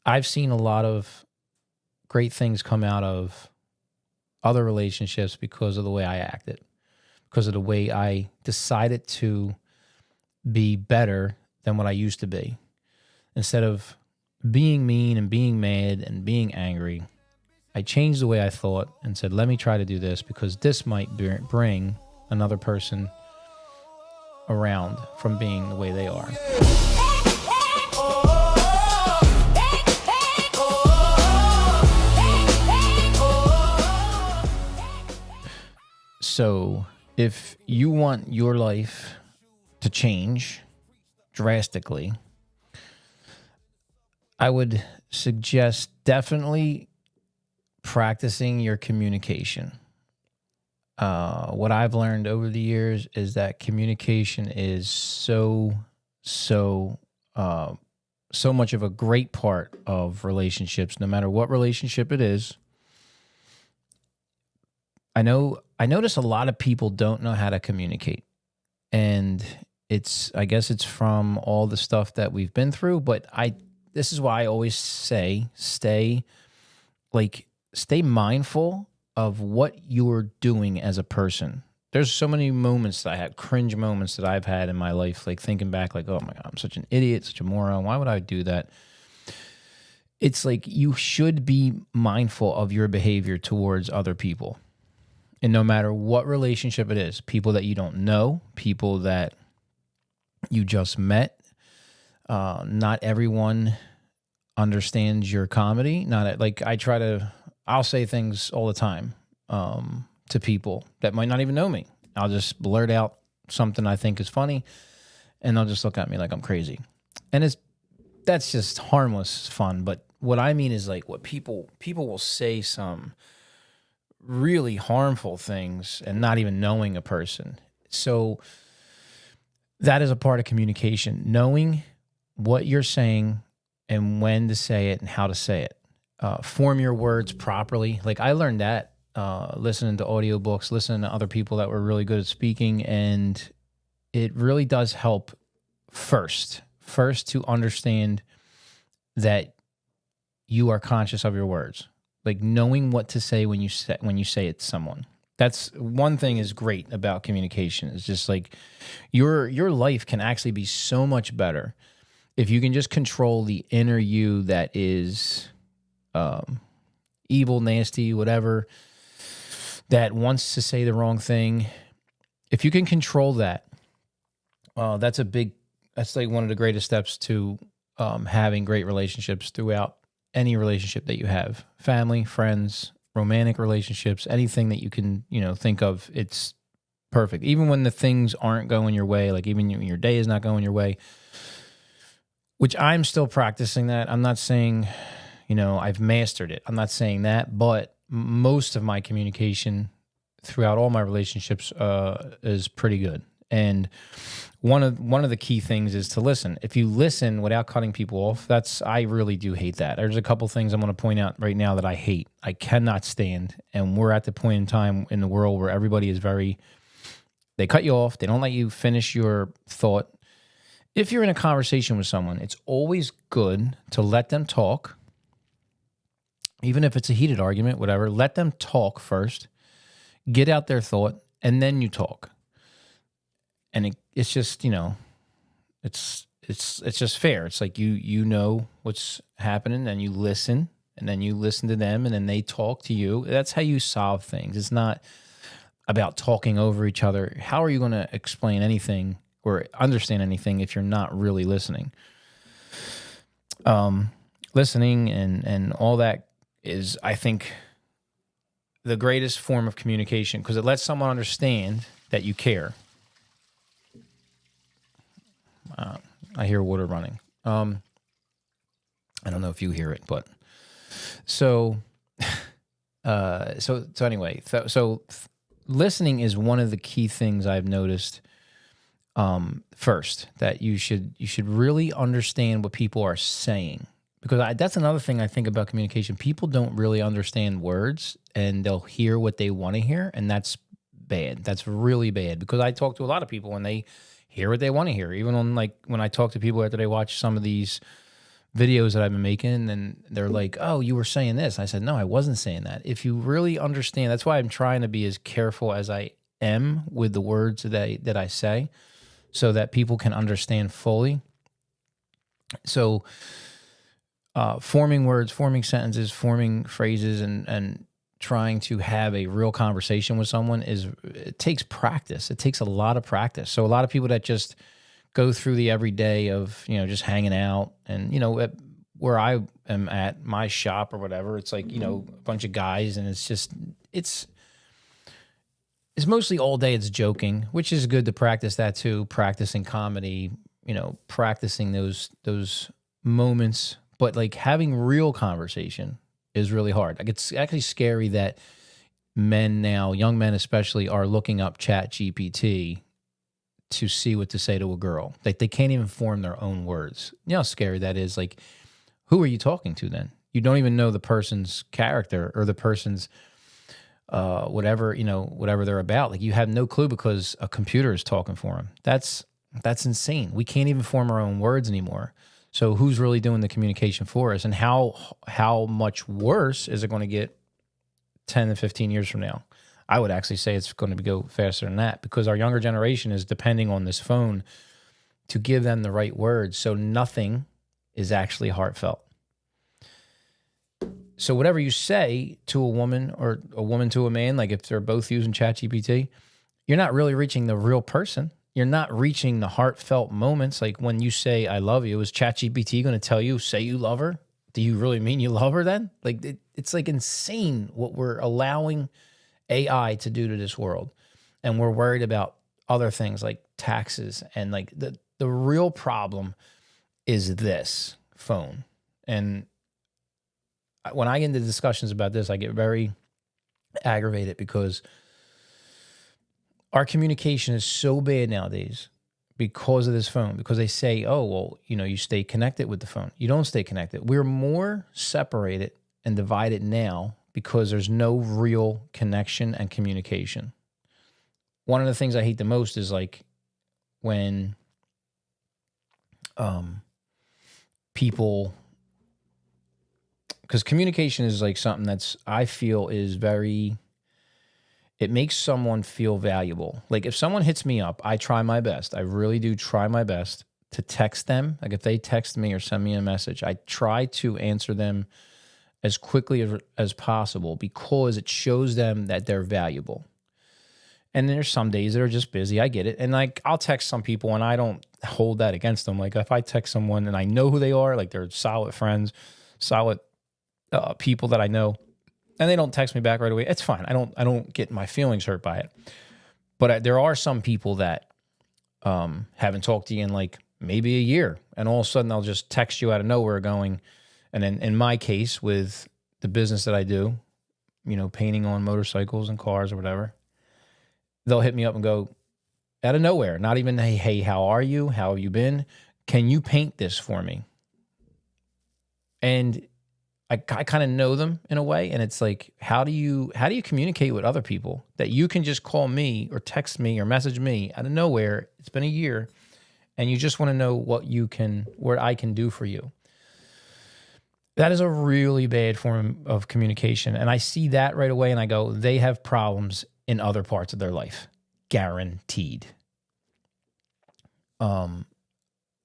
I've seen a lot of great things come out of other relationships because of the way I acted, because of the way I decided to be better than what I used to be. Instead of being mean and being mad and being angry, I changed the way I thought and said, let me try to do this because this might bring another person around from being the way they are. So if you want your life to change drastically, I would suggest definitely practicing your communication. What I've learned over the years is that communication is so much of a great part of relationships, no matter what relationship it is. I notice a lot of people don't know how to communicate, and I guess it's from all the stuff that we've been through, but this is why I always say stay mindful of what you're doing as a person. There's so many moments that I had, cringe moments that I've had in my life, like thinking back, like, oh my God, I'm such an idiot, such a moron. Why would I do that? It's like you should be mindful of your behavior towards other people. And no matter what relationship it is, people that you don't know, people that you just met, not everyone understands your comedy. I'll say things all the time to people that might not even know me. I'll just blurt out something I think is funny, and they'll just look at me like I'm crazy. And that's just harmless fun. But what I mean is like what people will say some really harmful things and not even knowing a person. So that is a part of communication, knowing what you're saying and when to say it and how to say it. Form your words properly. Like I learned that listening to audiobooks, listening to other people that were really good at speaking, and it really does help first to understand that you are conscious of your words. Like knowing what to say when you say it to someone. That's one thing is great about communication. It's just like your life can actually be so much better if you can just control the inner you that is evil, nasty, whatever, that wants to say the wrong thing. If you can control that, that's like one of the greatest steps to having great relationships throughout any relationship that you have. Family, friends, romantic relationships, anything that you can, think of, it's perfect. Even when the things aren't going your way, like even when your day is not going your way, which I'm still practicing that. I'm not saying, I've mastered it. I'm not saying that, but most of my communication throughout all my relationships is pretty good. And one of the key things is to listen. If you listen without cutting people off, I really do hate that. There's a couple things I'm going to point out right now that I hate. I cannot stand. And we're at the point in time in the world where everybody is they cut you off. They don't let you finish your thought. If you're in a conversation with someone, it's always good to let them talk. Even if it's a heated argument, whatever, let them talk first, get out their thought, and then you talk. And it's just, it's just fair. It's like you know what's happening, and you listen, and then you listen to them, and then they talk to you. That's how you solve things. It's not about talking over each other. How are you going to explain anything or understand anything if you're not really listening? Listening and all that is, I think, the greatest form of communication because it lets someone understand that you care. I hear water running. I don't know if you hear it, but so anyway, listening is one of the key things I've noticed. First, that you should really understand what people are saying, because that's another thing I think about communication. People don't really understand words, and they'll hear what they want to hear, and that's bad. That's really bad, because I talk to a lot of people and they hear what they want to hear. Even when I talk to people after they watch some of these videos that I've been making, and they're like, "Oh, you were saying this." I said, "No, I wasn't saying that." If you really understand, that's why I'm trying to be as careful as I am with the words that I say, so that people can understand fully. So, forming words, forming sentences, forming phrases, and trying to have a real conversation with someone it takes practice. It takes a lot of practice. So a lot of people that just go through the everyday of, just hanging out and, where I am at my shop or whatever, it's like, a bunch of guys, and it's mostly all day it's joking, which is good to practice that too, practicing comedy, practicing those moments, but like having real conversation is really hard. Like it's actually scary that men now, young men especially, are looking up Chat GPT to see what to say to a girl. Like they can't even form their own words. You know how scary that is? Like, who are you talking to then? You don't even know the person's character or the person's whatever they're about. Like you have no clue because a computer is talking for them. That's insane. We can't even form our own words anymore. So who's really doing the communication for us, and how much worse is it going to get 10 to 15 years from now? I would actually say it's going to go faster than that, because our younger generation is depending on this phone to give them the right words. So nothing is actually heartfelt. So whatever you say to a woman or a woman to a man, like if they're both using ChatGPT, you're not really reaching the real person. You're not reaching the heartfelt moments. Like when you say, "I love you," is ChatGPT going to tell you, say you love her? Do you really mean you love her then? Like it's like insane what we're allowing AI to do to this world. And we're worried about other things like taxes. And like the real problem is this phone. And when I get into discussions about this, I get very aggravated because our communication is so bad nowadays because of this phone, because they say, "Oh, well, you stay connected with the phone." You don't stay connected. We're more separated and divided now because there's no real connection and communication. One of the things I hate the most is like when people, because communication is like something that's, I feel, is very, it makes someone feel valuable. Like if someone hits me up, I try my best. I really do try my best to text them. Like if they text me or send me a message, I try to answer them as quickly as possible, because it shows them that they're valuable. And there's some days that are just busy. I get it. And like I'll text some people and I don't hold that against them. Like if I text someone and I know who they are, like they're solid friends, solid people that I know, and they don't text me back right away, it's fine. I don't get my feelings hurt by it. But there are some people that haven't talked to you in like maybe a year, and all of a sudden they'll just text you out of nowhere going, and then in my case with the business that I do, painting on motorcycles and cars or whatever, they'll hit me up and go out of nowhere, not even, hey, how are you? How have you been? Can you paint this for me? And I kind of know them in a way, and it's like, how do you communicate with other people that you can just call me or text me or message me out of nowhere? It's been a year, and you just want to know what I can do for you. That is a really bad form of communication, and I see that right away, and I go, they have problems in other parts of their life, guaranteed.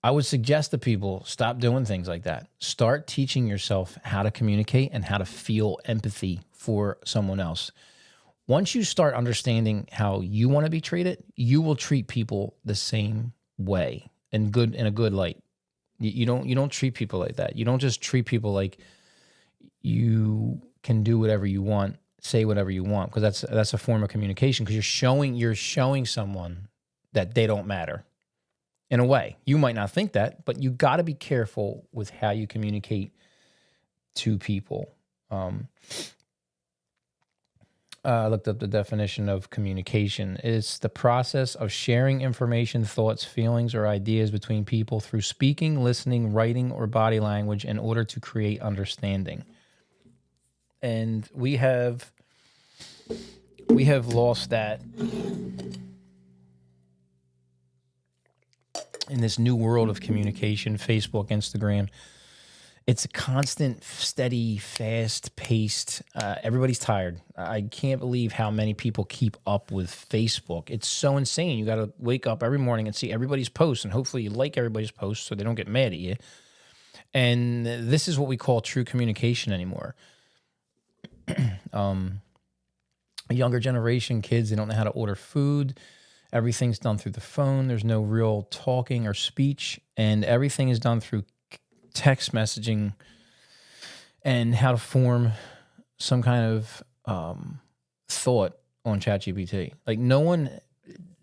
I would suggest to people, stop doing things like that. Start teaching yourself how to communicate and how to feel empathy for someone else. Once you start understanding how you want to be treated, you will treat people the same way, in a good light. You don't treat people like that. You don't just treat people like you can do whatever you want, say whatever you want, because that's a form of communication, because you're showing someone that they don't matter. In a way, you might not think that, but you got to be careful with how you communicate to people. I looked up the definition of communication. It's the process of sharing information, thoughts, feelings, or ideas between people through speaking, listening, writing, or body language in order to create understanding. And we have lost that in this new world of communication, Facebook, Instagram. it's a constant, steady, fast-paced. Everybody's tired. I can't believe how many people keep up with Facebook. It's so insane. You got to wake up every morning and see everybody's posts, and hopefully you like everybody's posts so they don't get mad at you. And this is what we call true communication anymore. A younger generation, kids, they don't know how to order food. Everything's done through the phone. There's no real talking or speech, and everything is done through text messaging and how to form some kind of thought on ChatGPT. Like no one,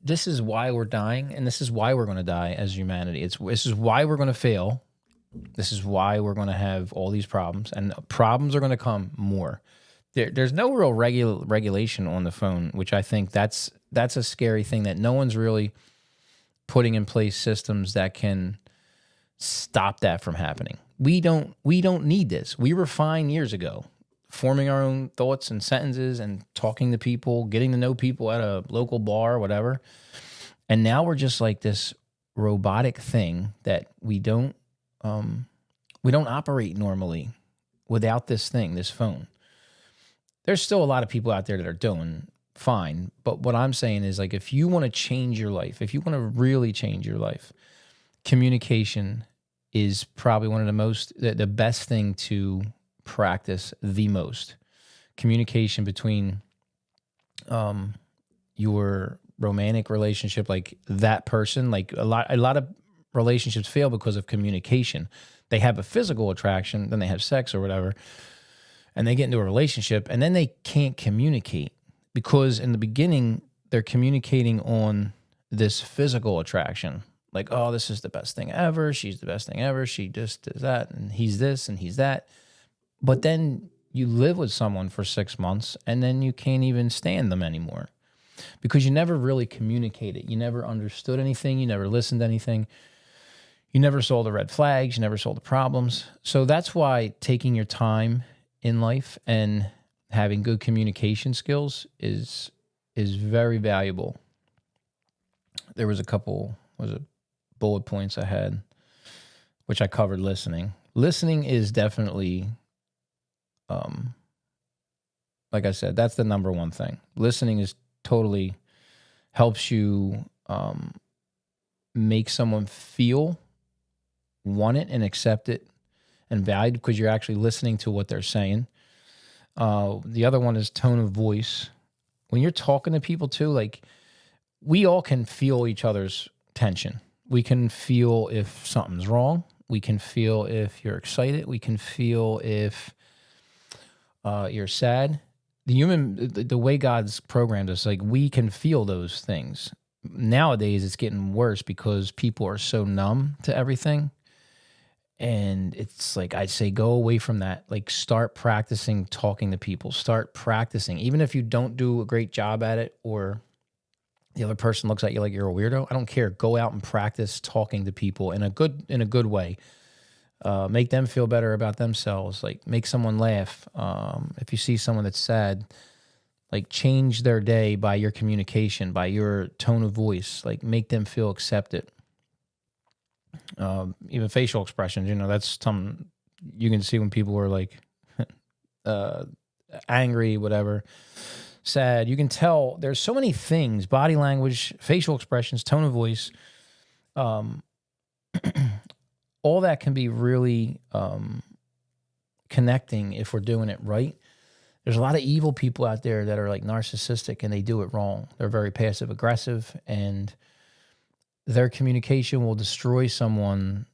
this is why we're dying, and this is why we're going to die as humanity. This is why we're going to fail. This is why we're going to have all these problems, and problems are going to come more. There's no real regulation on the phone, which I think that's a scary thing, that no one's really putting in place systems that can stop that from happening. We don't need this. We were fine years ago, forming our own thoughts and sentences and talking to people, getting to know people at a local bar or whatever. And now we're just like this robotic thing that we don't operate normally without this thing, this phone. There's still a lot of people out there that are doing fine. But what I'm saying is, like, if you want to change your life, if you want to really change your life, communication is probably one of the best thing to practice the most. Communication between your romantic relationship, like that person, like a lot of relationships fail because of communication. They have a physical attraction, then they have sex or whatever, and they get into a relationship, and then they can't communicate because in the beginning they're communicating on this physical attraction. Like, oh, this is the best thing ever. She's the best thing ever. She just does that, and he's this, and he's that. But then you live with someone for 6 months, and then you can't even stand them anymore because you never really communicated. You never understood anything. You never listened to anything. You never saw the red flags. You never saw the problems. So that's why taking your time in life and having good communication skills is very valuable. There was a couple, bullet points I had, which I covered listening. Listening is definitely, like I said, that's the number one thing. Listening is totally helps you make someone feel, want it, and accept it and valued because you're actually listening to what they're saying. The other one is tone of voice. When you're talking to people too, like we all can feel each other's tension. We can feel if something's wrong. We can feel if you're excited. We can feel if you're sad. The way God's programmed us, like we can feel those things. Nowadays, it's getting worse because people are so numb to everything. And it's like, I say, go away from that. Like start practicing talking to people. Start practicing. Even if you don't do a great job at it or the other person looks at you like you're a weirdo, I don't care. Go out and practice talking to people in a good way. Make them feel better about themselves. Like make someone laugh. If you see someone that's sad, like change their day by your communication, by your tone of voice. Like make them feel accepted. Even facial expressions, that's something you can see when people are like angry, whatever, sad. You can tell there's so many things, body language, facial expressions, tone of voice, all that can be really connecting if we're doing it right. There's a lot of evil people out there that are like narcissistic and they do it wrong. They're very passive aggressive and their communication will destroy someone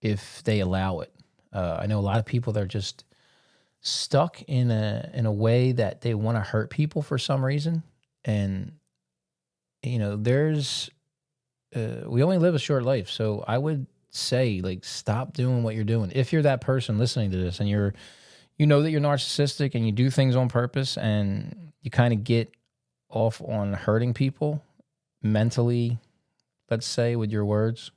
if they allow it. I know a lot of people that are just stuck in a way that they want to hurt people for some reason. And, there's, we only live a short life. So I would say, like, stop doing what you're doing. If you're that person listening to this and you know that you're narcissistic and you do things on purpose and you kind of get off on hurting people mentally, let's say, with your words,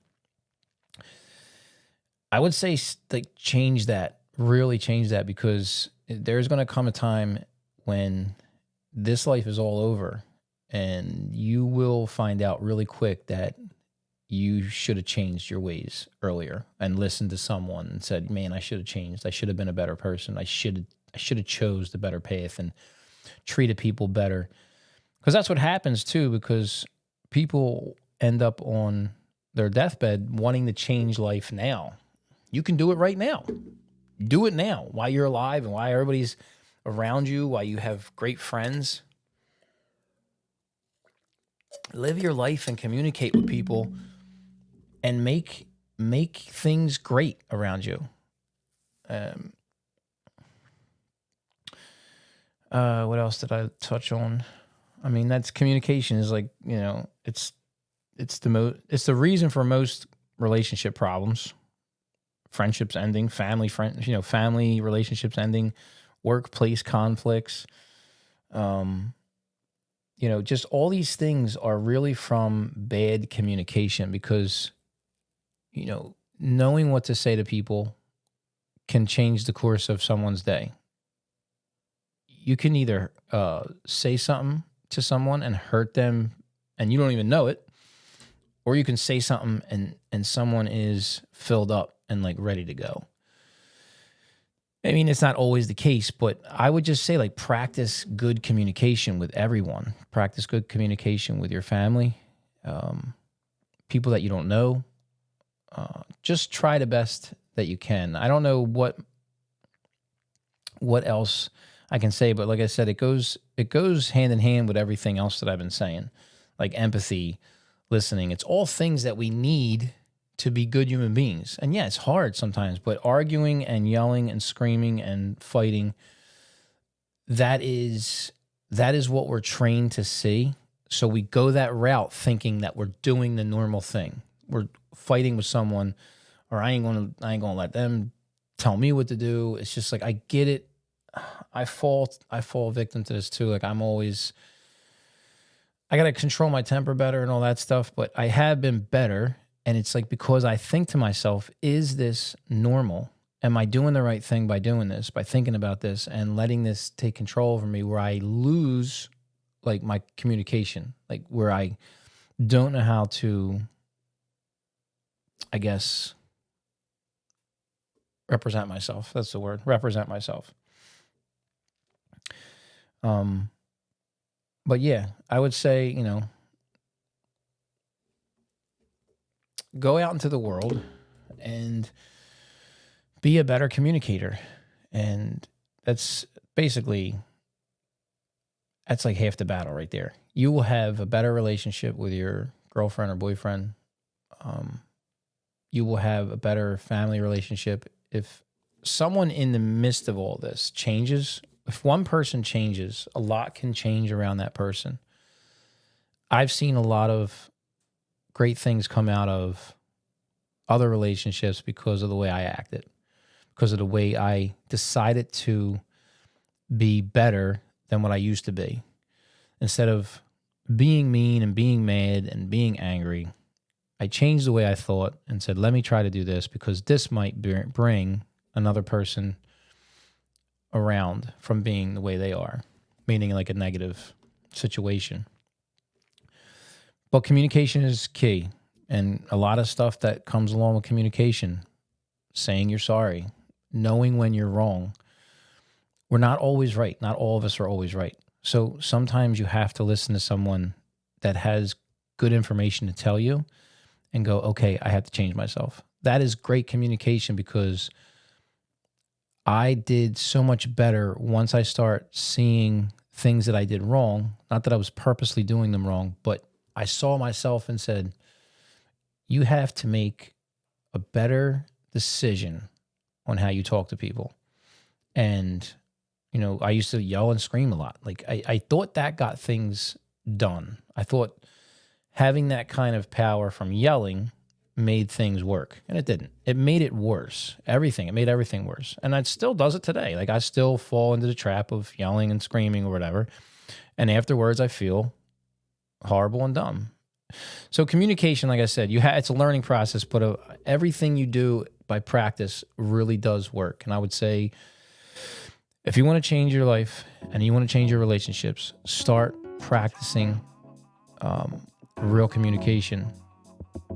I would say like change that, really change that, because there's going to come a time when this life is all over and you will find out really quick that you should have changed your ways earlier and listened to someone and said, man, I should have changed. I should have been a better person. I should have chose the better path and treated people better. Because that's what happens too, because people end up on their deathbed wanting to change life now. You can do it right now. Do it now while you're alive and while everybody's around you, while you have great friends. Live your life and communicate with people and make things great around you. What else did I touch on? I mean, that's communication is like, it's the reason for most relationship problems, friendships ending, family relationships ending, workplace conflicts. Just all these things are really from bad communication because, knowing what to say to people can change the course of someone's day. You can either say something to someone and hurt them and you don't even know it, or you can say something and someone is filled up and like ready to go. I mean, it's not always the case, but I would just say practice good communication with everyone. Practice good communication with your family, people that you don't know. Just try the best that you can. I don't know what else I can say, but like I said, it goes hand in hand with everything else that I've been saying, like empathy, listening. It's all things that we need to be good human beings. And yeah, it's hard sometimes, but arguing and yelling and screaming and fighting, that is what we're trained to see. So we go that route thinking that we're doing the normal thing. We're fighting with someone, or I ain't gonna let them tell me what to do. It's just like, I get it. I fall victim to this too. Like I gotta control my temper better and all that stuff, but I have been better. And it's like, because I think to myself, is this normal? Am I doing the right thing by doing this, by thinking about this and letting this take control over me, where I lose like my communication, like where I don't know how to, I guess, represent myself. That's the word, represent myself. But yeah, I would say, go out into the world and be a better communicator. And that's like half the battle right there. You will have a better relationship with your girlfriend or boyfriend. You will have a better family relationship. If someone in the midst of all this changes, if one person changes, a lot can change around that person. I've seen a lot of great things come out of other relationships because of the way I acted, because of the way I decided to be better than what I used to be. Instead of being mean and being mad and being angry, I changed the way I thought and said, let me try to do this because this might bring another person around from being the way they are, meaning like a negative situation. But communication is key. And a lot of stuff that comes along with communication, saying you're sorry, knowing when you're wrong. We're not always right. Not all of us are always right. So sometimes you have to listen to someone that has good information to tell you and go, okay, I have to change myself. That is great communication, because I did so much better once I start seeing things that I did wrong. Not that I was purposely doing them wrong, but I saw myself and said, you have to make a better decision on how you talk to people. And, I used to yell and scream a lot. Like I thought that got things done. I thought having that kind of power from yelling made things work, and it didn't. It made it worse. It made everything worse. And it still does it today. Like I still fall into the trap of yelling and screaming or whatever. And afterwards I feel horrible and dumb. So communication, like I said, it's a learning process, but everything you do by practice really does work. And I would say, if you want to change your life and you want to change your relationships, start practicing real communication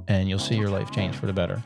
and you'll see your life change for the better.